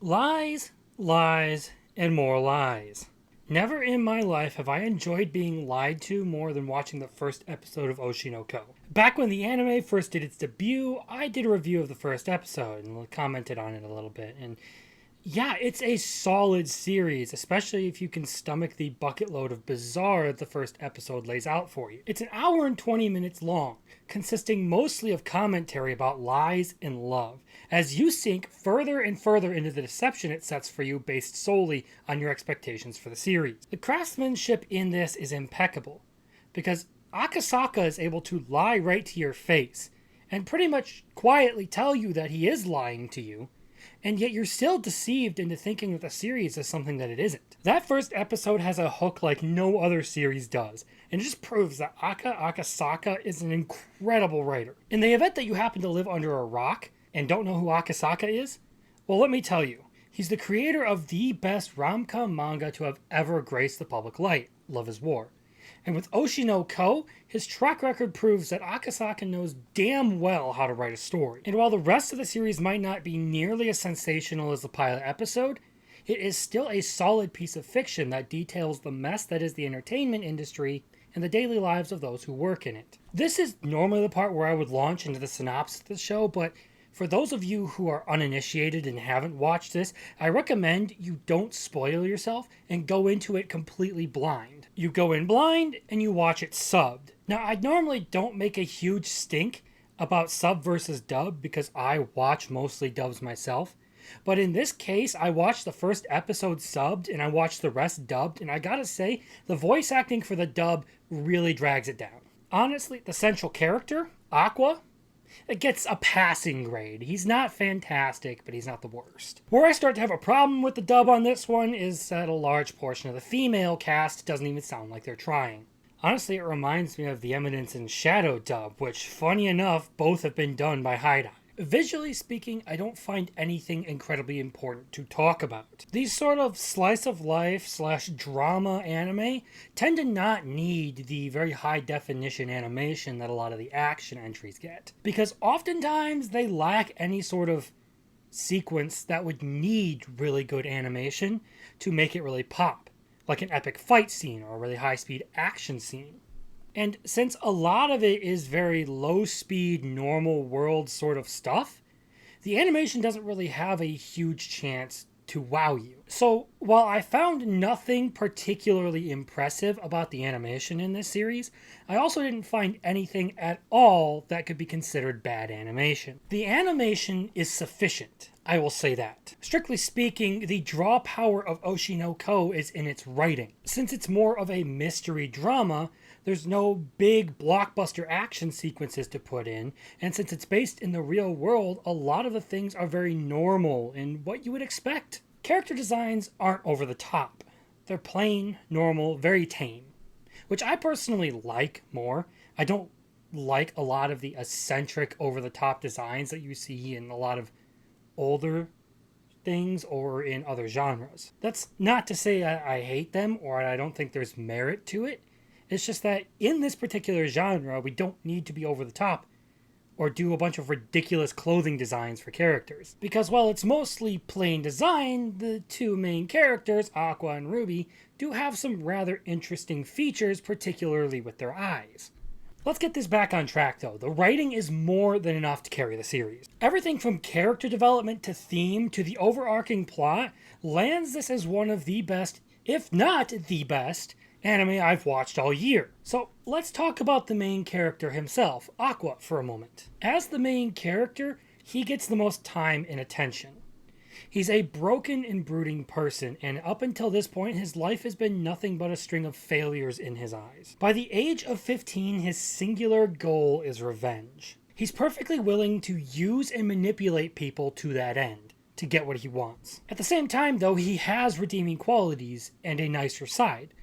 Lies, lies, and more lies. Never in my life have I enjoyed being lied to more than watching the first episode of Oshi no Ko. Back when the anime first did its debut, I did a review of the first episode and commented on it a little bit, and yeah, it's a solid series, especially if you can stomach the bucket load of bizarre the first episode lays out for you. It's an hour and 20 minutes long, consisting mostly of commentary about lies and love, as you sink further and further into the deception it sets for you based solely on your expectations for the series. The craftsmanship in this is impeccable, because Akasaka is able to lie right to your face, and pretty much quietly tell you that he is lying to you, and yet you're still deceived into thinking that the series is something that it isn't. That first episode has a hook like no other series does, and it just proves that Akasaka is an incredible writer. In the event that you happen to live under a rock and don't know who Akasaka is, well, let me tell you, he's the creator of the best rom-com manga to have ever graced the public light, Love is War. And with Oshi no Ko, his track record proves that Akasaka knows damn well how to write a story. And while the rest of the series might not be nearly as sensational as the pilot episode, it is still a solid piece of fiction that details the mess that is the entertainment industry and the daily lives of those who work in it. This is normally the part where I would launch into the synopsis of the show, but for those of you who are uninitiated and haven't watched this, I recommend you don't spoil yourself and go into it completely blind. You go in blind and you watch it subbed. Now, I normally don't make a huge stink about sub versus dub because I watch mostly dubs myself. But in this case, I watched the first episode subbed and I watched the rest dubbed, and I gotta say, the voice acting for the dub really drags it down. Honestly, the central character, Aqua, it gets a passing grade. He's not fantastic, but he's not the worst. Where I start to have a problem with the dub on this one is that a large portion of the female cast doesn't even sound like they're trying. Honestly, it reminds me of the Eminence and Shadow dub, which, funny enough, both have been done by Haidai. Visually speaking, I don't find anything incredibly important to talk about. These sort of slice of life / drama anime tend to not need the very high definition animation that a lot of the action entries get, because oftentimes they lack any sort of sequence that would need really good animation to make it really pop, like an epic fight scene or a really high speed action scene. And since a lot of it is very low-speed, normal world sort of stuff, the animation doesn't really have a huge chance to wow you. So while I found nothing particularly impressive about the animation in this series, I also didn't find anything at all that could be considered bad animation. The animation is sufficient, I will say that. Strictly speaking, the draw power of Oshi no Ko is in its writing. Since it's more of a mystery drama, there's no big blockbuster action sequences to put in, and since it's based in the real world, a lot of the things are very normal and what you would expect. Character designs aren't over the top. They're plain, normal, very tame, which I personally like more. I don't like a lot of the eccentric, over-the-top designs that you see in a lot of older things or in other genres. That's not to say I hate them or I don't think there's merit to it. It's just that in this particular genre, we don't need to be over the top or do a bunch of ridiculous clothing designs for characters. Because while it's mostly plain design, the two main characters, Aqua and Ruby, do have some rather interesting features, particularly with their eyes. Let's get this back on track though. The writing is more than enough to carry the series. Everything from character development to theme to the overarching plot lands this as one of the best, if not the best, anime I've watched all year. So let's talk about the main character himself, Aqua, for a moment. As the main character, he gets the most time and attention. He's a broken and brooding person, and up until this point, his life has been nothing but a string of failures in his eyes. By the age of 15, his singular goal is revenge. He's perfectly willing to use and manipulate people to that end, to get what he wants. At the same time, though, he has redeeming qualities and a nicer side.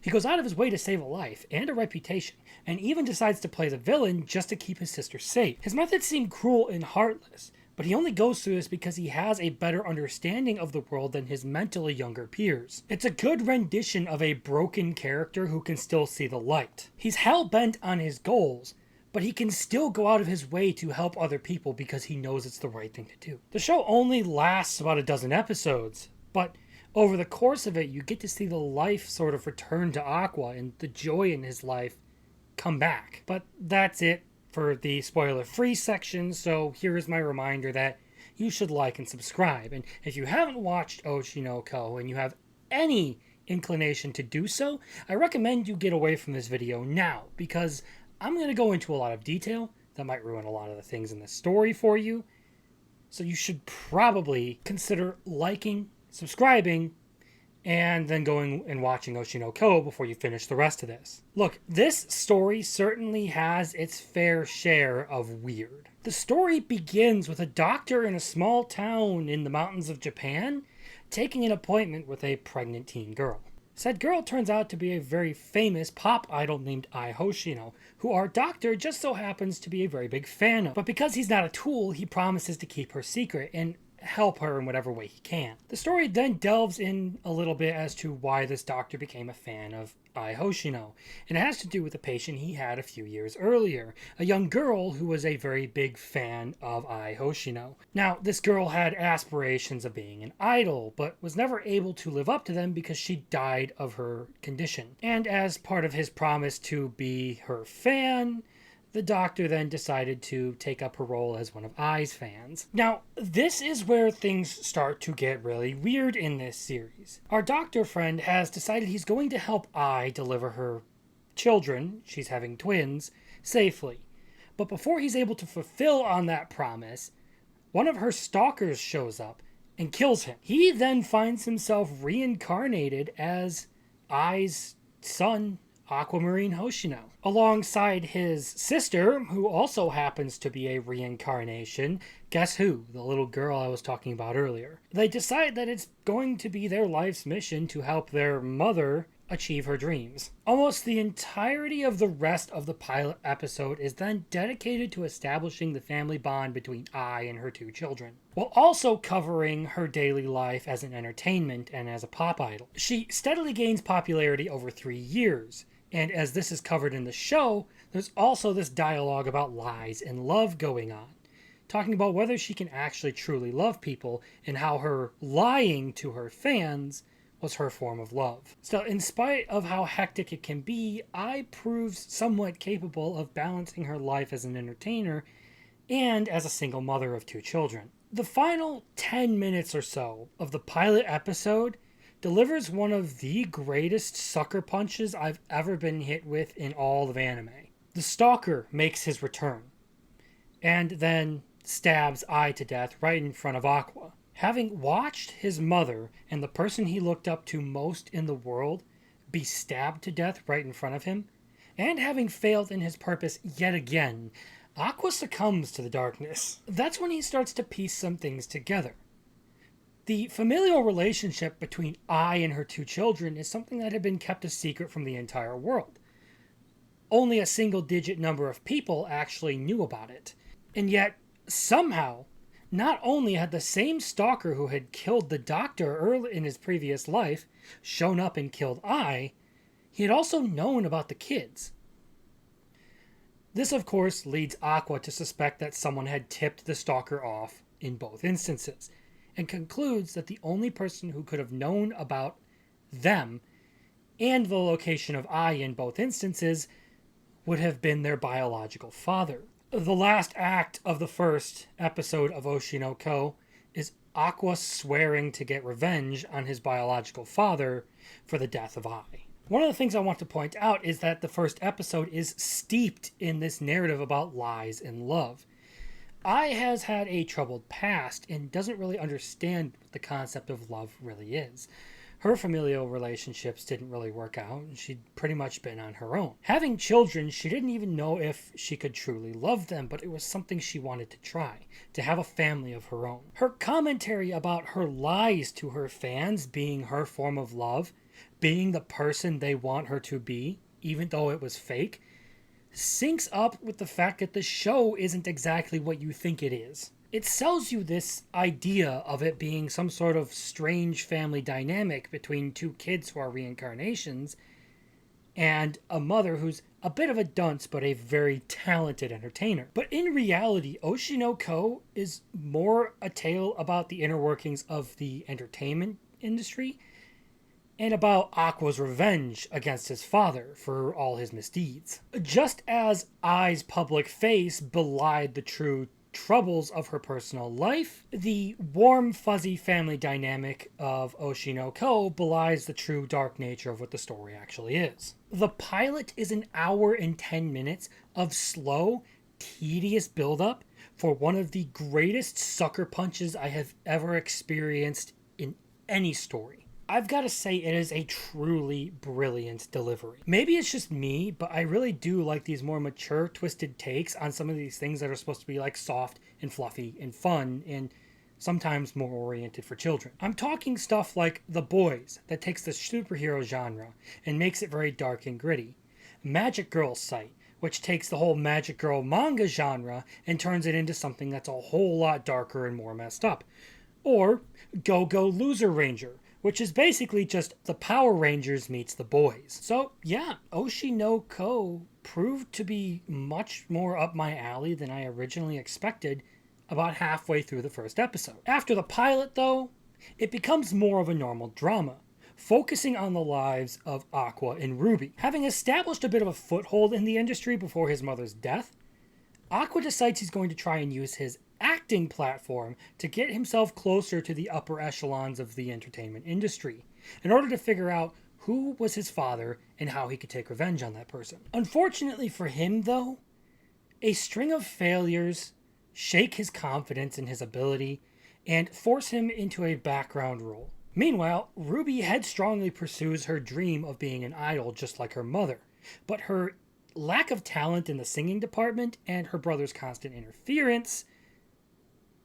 He goes out of his way to save a life and a reputation, and even decides to play the villain just to keep his sister safe. His methods seem cruel and heartless, but he only goes through this because he has a better understanding of the world than his mentally younger peers. It's a good rendition of a broken character who can still see the light. He's hell-bent on his goals, but he can still go out of his way to help other people because he knows it's the right thing to do. The show only lasts about a dozen episodes, but over the course of it, you get to see the life sort of return to Aqua and the joy in his life come back. But that's it for the spoiler-free section, so here is my reminder that you should like and subscribe. And if you haven't watched Oshi no Ko and you have any inclination to do so, I recommend you get away from this video now, because I'm going to go into a lot of detail that might ruin a lot of the things in the story for you. So you should probably consider liking, subscribing, and then going and watching Oshi no Ko before you finish the rest of this. Look, this story certainly has its fair share of weird. The story begins with a doctor in a small town in the mountains of Japan taking an appointment with a pregnant teen girl. Said girl turns out to be a very famous pop idol named Ai Hoshino, who our doctor just so happens to be a very big fan of. But because he's not a tool, he promises to keep her secret and help her in whatever way he can. The story then delves in a little bit as to why this doctor became a fan of Ai Hoshino, and it has to do with a patient he had a few years earlier, a young girl who was a very big fan of Ai Hoshino. Now, this girl had aspirations of being an idol, but was never able to live up to them because she died of her condition. And as part of his promise to be her fan, the doctor then decided to take up her role as one of Ai's fans. Now, this is where things start to get really weird in this series. Our doctor friend has decided he's going to help Ai deliver her children, she's having twins, safely. But before he's able to fulfill on that promise, one of her stalkers shows up and kills him. He then finds himself reincarnated as Ai's son, Aquamarine Hoshino, alongside his sister, who also happens to be a reincarnation. Guess who? The little girl I was talking about earlier. They decide that it's going to be their life's mission to help their mother achieve her dreams. Almost the entirety of the rest of the pilot episode is then dedicated to establishing the family bond between Ai and her two children, while also covering her daily life as an entertainment and as a pop idol. She steadily gains popularity over 3 years. And as this is covered in the show, there's also this dialogue about lies and love going on, talking about whether she can actually truly love people and how her lying to her fans was her form of love. Still, in spite of how hectic it can be, Ai proves somewhat capable of balancing her life as an entertainer and as a single mother of 2 children. The final 10 minutes or so of the pilot episode delivers one of the greatest sucker punches I've ever been hit with in all of anime. The stalker makes his return, and then stabs Ai to death right in front of Aqua. Having watched his mother and the person he looked up to most in the world be stabbed to death right in front of him, and having failed in his purpose yet again, Aqua succumbs to the darkness. That's when he starts to piece some things together. The familial relationship between Ai and her 2 children is something that had been kept a secret from the entire world. Only a single-digit number of people actually knew about it. And yet, somehow, not only had the same stalker who had killed the doctor early in his previous life shown up and killed Ai, he had also known about the kids. This, of course, leads Aqua to suspect that someone had tipped the stalker off in both instances, and concludes that the only person who could have known about them and the location of Ai in both instances would have been their biological father. The last act of the first episode of Oshi no Ko is Aqua swearing to get revenge on his biological father for the death of Ai. One of the things I want to point out is that the first episode is steeped in this narrative about lies and love. Ai has had a troubled past and doesn't really understand what the concept of love really is. Her familial relationships didn't really work out, and she'd pretty much been on her own. Having children, she didn't even know if she could truly love them, but it was something she wanted to try, to have a family of her own. Her commentary about her lies to her fans being her form of love, being the person they want her to be, even though it was fake, syncs up with the fact that the show isn't exactly what you think it is. It sells you this idea of it being some sort of strange family dynamic between 2 kids who are reincarnations, and a mother who's a bit of a dunce but a very talented entertainer. But in reality, Oshi no Ko is more a tale about the inner workings of the entertainment industry and about Aqua's revenge against his father for all his misdeeds. Just as Ai's public face belied the true troubles of her personal life, the warm, fuzzy family dynamic of Oshi no Ko belies the true dark nature of what the story actually is. The pilot is an hour and 10 minutes of slow, tedious buildup for one of the greatest sucker punches I have ever experienced in any story. I've got to say, it is a truly brilliant delivery. Maybe it's just me, but I really do like these more mature, twisted takes on some of these things that are supposed to be like soft and fluffy and fun and sometimes more oriented for children. I'm talking stuff like The Boys, that takes the superhero genre and makes it very dark and gritty. Magic Girl Sight, which takes the whole Magic Girl manga genre and turns it into something that's a whole lot darker and more messed up. Or Go Go Loser Ranger, which is basically just the Power Rangers meets The Boys. So yeah, Oshi no Ko proved to be much more up my alley than I originally expected about halfway through the first episode. After the pilot though, it becomes more of a normal drama, focusing on the lives of Aqua and Ruby. Having established a bit of a foothold in the industry before his mother's death, Aqua decides he's going to try and use his acting platform to get himself closer to the upper echelons of the entertainment industry in order to figure out who was his father and how he could take revenge on that person. Unfortunately for him, though, a string of failures shake his confidence in his ability and force him into a background role. Meanwhile, Ruby headstrongly pursues her dream of being an idol just like her mother, but her lack of talent in the singing department and her brother's constant interference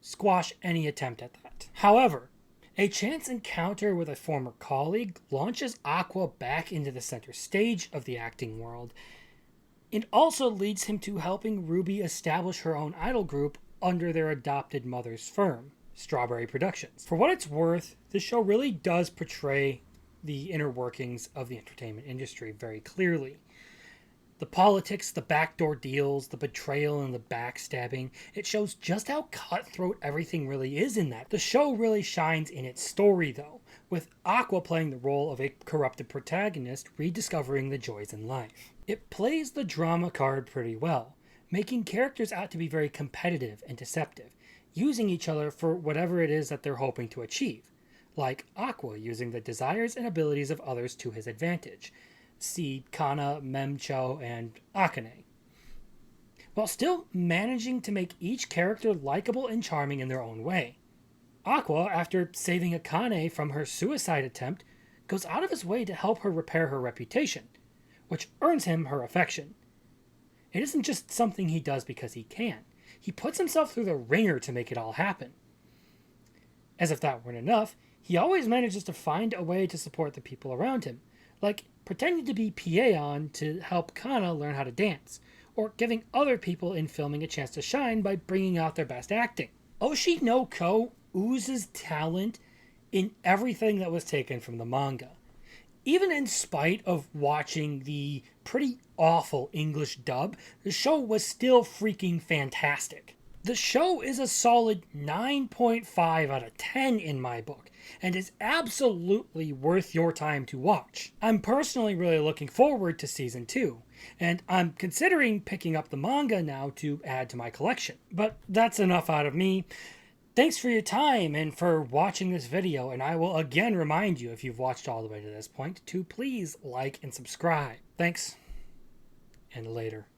squash any attempt at that. However, a chance encounter with a former colleague launches Aqua back into the center stage of the acting world, and also leads him to helping Ruby establish her own idol group under their adopted mother's firm, Strawberry Productions. For what it's worth, this show really does portray the inner workings of the entertainment industry very clearly. The politics, the backdoor deals, the betrayal, and the backstabbing, it shows just how cutthroat everything really is in that. The show really shines in its story, though, with Aqua playing the role of a corrupted protagonist rediscovering the joys in life. It plays the drama card pretty well, making characters out to be very competitive and deceptive, using each other for whatever it is that they're hoping to achieve, like Aqua using the desires and abilities of others to his advantage. See Kana, Memcho, and Akane, while still managing to make each character likable and charming in their own way. Aqua, after saving Akane from her suicide attempt, goes out of his way to help her repair her reputation, which earns him her affection. It isn't just something he does because he can. He puts himself through the ringer to make it all happen. As if that weren't enough, he always manages to find a way to support the people around him, like pretending to be Pieon to help Kana learn how to dance, or giving other people in filming a chance to shine by bringing out their best acting. Oshi no Ko oozes talent in everything that was taken from the manga. Even in spite of watching the pretty awful English dub, the show was still freaking fantastic. The show is a solid 9.5 out of 10 in my book, and is absolutely worth your time to watch. I'm personally really looking forward to Season 2, and I'm considering picking up the manga now to add to my collection. But that's enough out of me. Thanks for your time and for watching this video, and I will again remind you, if you've watched all the way to this point, to please like and subscribe. Thanks, and later.